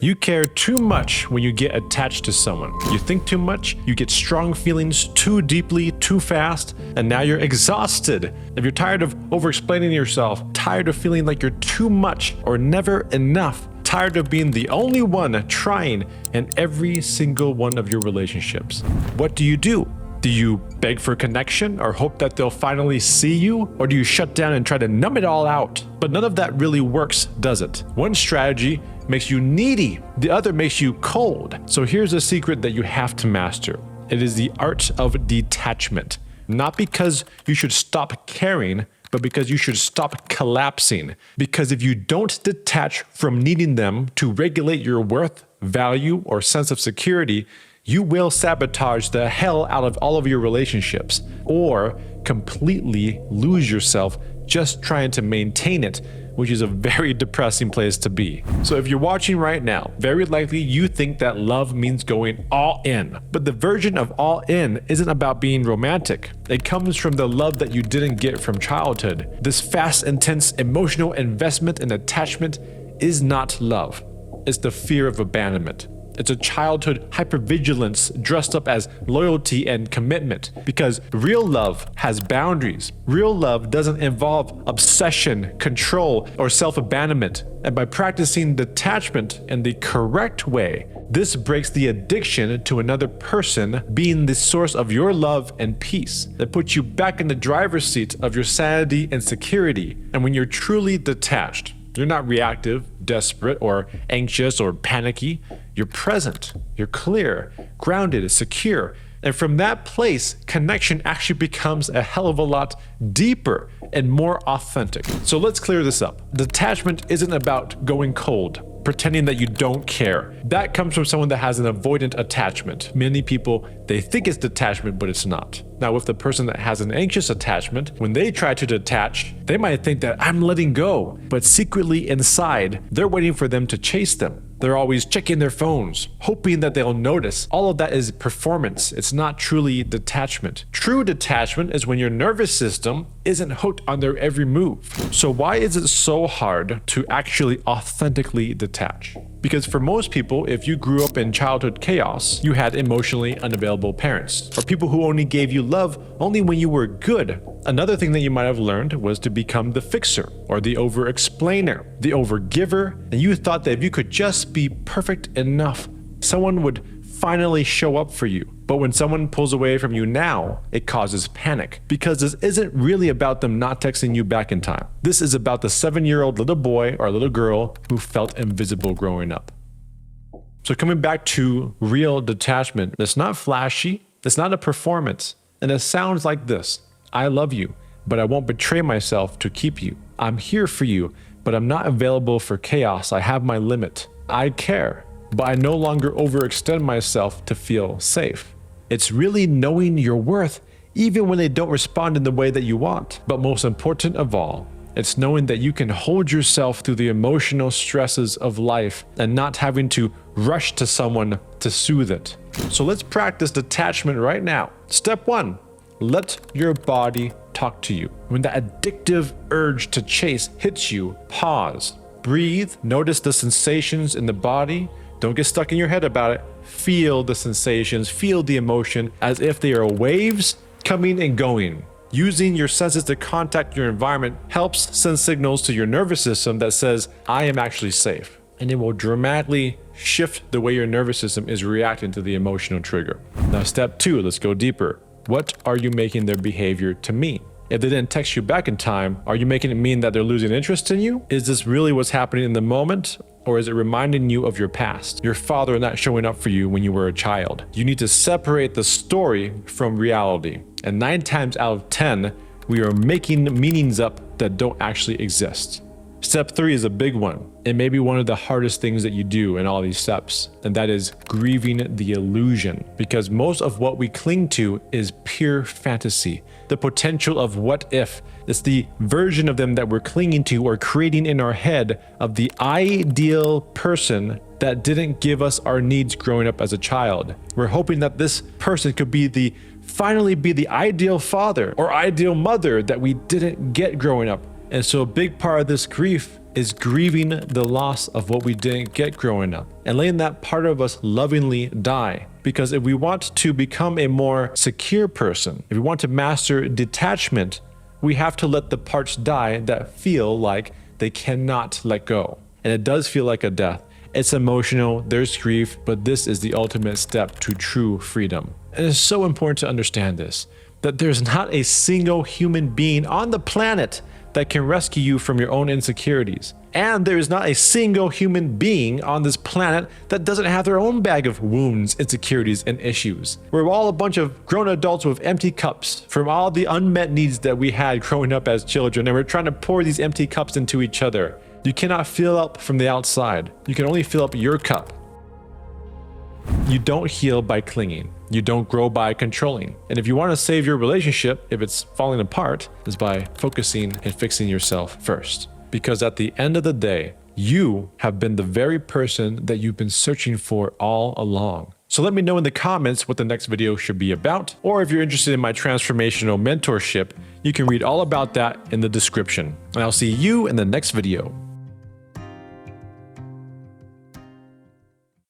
You care too much when you get attached to someone. You think too much, you get strong feelings too deeply, too fast, and now you're exhausted. If you're tired of over-explaining yourself, tired of feeling like you're too much or never enough, tired of being the only one trying in every single one of your relationships, what do? Do you beg for connection or hope that they'll finally see you? Or do you shut down and try to numb it all out? But none of that really works, does it? One strategy makes you needy, the other makes you cold. So here's a secret that you have to master. It is the art of detachment. Not because you should stop caring, but because you should stop collapsing. Because if you don't detach from needing them to regulate your worth, value, or sense of security, you will sabotage the hell out of all of your relationships or completely lose yourself just trying to maintain it, which is a very depressing place to be. So if you're watching right now, very likely you think that love means going all in. But the version of all in isn't about being romantic. It comes from the love that you didn't get from childhood. This fast, intense emotional investment and attachment is not love. It's the fear of abandonment. It's a childhood hypervigilance dressed up as loyalty and commitment, because real love has boundaries. Real love doesn't involve obsession, control, or self-abandonment. And by practicing detachment in the correct way, this breaks the addiction to another person being the source of your love and peace. It puts you back in the driver's seat of your sanity and security. And when you're truly detached, you're not reactive, desperate, or anxious or panicky. You're present, you're clear, grounded, secure. And from that place, connection actually becomes a hell of a lot deeper and more authentic. So let's clear this up. Detachment isn't about going cold, pretending that you don't care. That comes from someone that has an avoidant attachment. Many people, they think it's detachment, but it's not. Now, with the person that has an anxious attachment, when they try to detach, they might think that I'm letting go, but secretly inside, they're waiting for them to chase them. They're always checking their phones, hoping that they'll notice. All of that is performance. It's not truly detachment. True detachment is when your nervous system isn't hooked on their every move. So why is it so hard to actually authentically detach? Because for most people, if you grew up in childhood chaos, you had emotionally unavailable parents, or people who only gave you love only when you were good. Another thing that you might have learned was to become the fixer, or the over-explainer, the over-giver, and you thought that if you could just be perfect enough, someone would finally show up for you. But when someone pulls away from you now, it causes panic, because this isn't really about them not texting you back in time. This is about the 7-year-old little boy or little girl who felt invisible growing up. So coming back to real detachment, it's not flashy, it's not a performance, and it sounds like this. I love you, but I won't betray myself to keep you. I'm here for you, but I'm not available for chaos. I have my limit. I care, but I no longer overextend myself to feel safe. It's really knowing your worth, even when they don't respond in the way that you want. But most important of all, it's knowing that you can hold yourself through the emotional stresses of life and not having to rush to someone to soothe it. So let's practice detachment right now. Step 1, let your body talk to you. When that addictive urge to chase hits you, pause, breathe, notice the sensations in the body. Don't get stuck in your head about it. Feel the sensations, feel the emotion as if they are waves coming and going. Using your senses to contact your environment helps send signals to your nervous system that says, I am actually safe. And it will dramatically shift the way your nervous system is reacting to the emotional trigger. Now, step 2, let's go deeper. What are you making their behavior to mean? If they didn't text you back in time, are you making it mean that they're losing interest in you? Is this really what's happening in the moment? Or is it reminding you of your past? Your father not showing up for you when you were a child. You need to separate the story from reality. And 9 times out of 10, we are making meanings up that don't actually exist. Step 3 is a big one. It may be one of the hardest things that you do in all these steps, and that is grieving the illusion. Because most of what we cling to is pure fantasy. The potential of what if. It's the version of them that we're clinging to or creating in our head of the ideal person that didn't give us our needs growing up as a child. We're hoping that this person could finally be the ideal father or ideal mother that we didn't get growing up. And so a big part of this grief is grieving the loss of what we didn't get growing up and letting that part of us lovingly die. Because if we want to become a more secure person, if we want to master detachment, we have to let the parts die that feel like they cannot let go. And it does feel like a death. It's emotional, there's grief, but this is the ultimate step to true freedom. And it's so important to understand this, that there's not a single human being on the planet that can rescue you from your own insecurities. And there is not a single human being on this planet that doesn't have their own bag of wounds, insecurities, and issues. We're all a bunch of grown adults with empty cups from all the unmet needs that we had growing up as children, and we're trying to pour these empty cups into each other. You cannot fill up from the outside. You can only fill up your cup. You don't heal by clinging. You don't grow by controlling. And if you want to save your relationship, if it's falling apart, is by focusing and fixing yourself first. Because at the end of the day, you have been the very person that you've been searching for all along. So let me know in the comments what the next video should be about, or if you're interested in my transformational mentorship, you can read all about that in the description. And I'll see you in the next video.